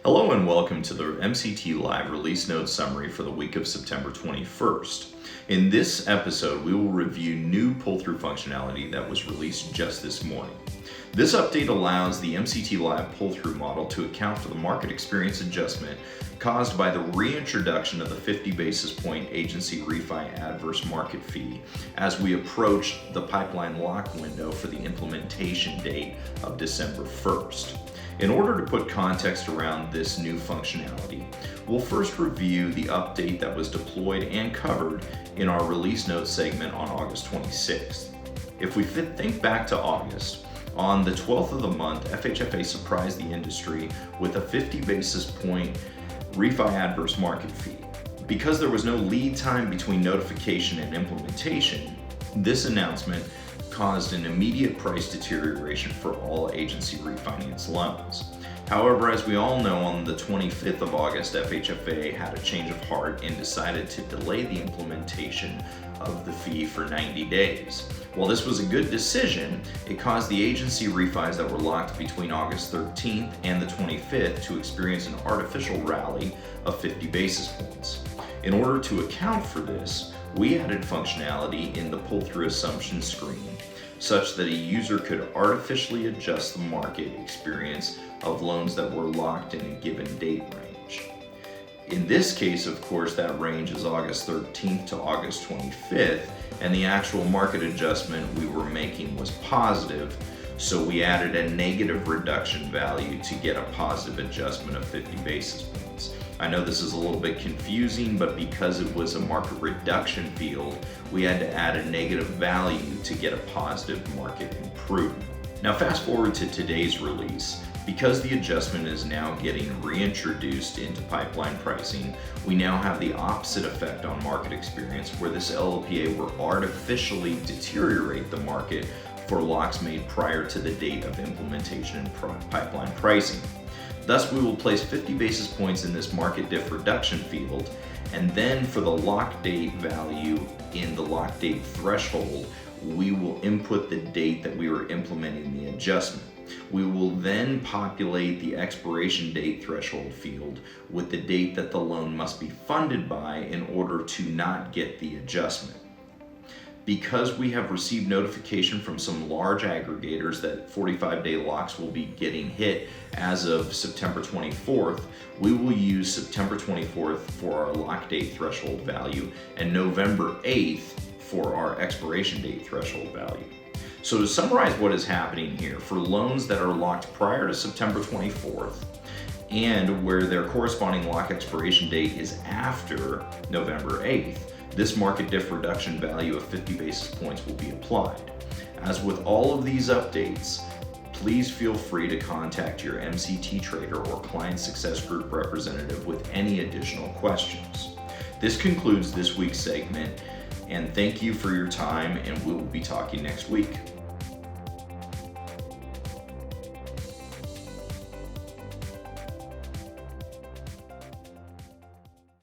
Hello and welcome to the MCT Live release notes summary for the week of September 21st. In this episode, we will review new pull-through functionality that was released just this morning. This update allows the MCT Live pull-through model to account for the market experience adjustment caused by the reintroduction of the 50 basis point agency refi adverse market fee as we approach the pipeline lock window for the implementation date of December 1st. In order to put context around this new functionality, we'll first review the update that was deployed and covered in our release notes segment on August 26th. If we think back to August, on the 12th of the month, FHFA surprised the industry with a 50 basis point refi adverse market fee. Because there was no lead time between notification and implementation, this announcement caused an immediate price deterioration for all agency refinance loans. However, as we all know, on the 25th of August, FHFA had a change of heart and decided to delay the implementation of the fee for 90 days. While this was a good decision, it caused the agency refis that were locked between August 13th and the 25th to experience an artificial rally of 50 basis points. In order to account for this, we added functionality in the pull-through assumption screen such that a user could artificially adjust the market experience of loans that were locked in a given date range. In this case, of course, that range is August 13th to August 25th, and the actual market adjustment we were making was positive, so we added a negative reduction value to get a positive adjustment of 50 basis points. I know this is a little bit confusing, but because it was a market reduction field, we had to add a negative value to get a positive market improvement. Now fast forward to today's release. Because the adjustment is now getting reintroduced into pipeline pricing, we now have the opposite effect on market experience, where this LLPA will artificially deteriorate the market for locks made prior to the date of implementation and pipeline pricing. Thus, we will place 50 basis points in this market diff reduction field, and then for the lock date value in the lock date threshold, we will input the date that we were implementing the adjustment. We will then populate the expiration date threshold field with the date that the loan must be funded by in order to not get the adjustment. Because we have received notification from some large aggregators that 45-day locks will be getting hit as of September 24th, we will use September 24th for our lock date threshold value and November 8th for our expiration date threshold value. So to summarize what is happening here, for loans that are locked prior to September 24th and where their corresponding lock expiration date is after November 8th, this market diff reduction value of 50 basis points will be applied. As with all of these updates, please feel free to contact your MCT trader or client success group representative with any additional questions. This concludes this week's segment, and thank you for your time, and we will be talking next week.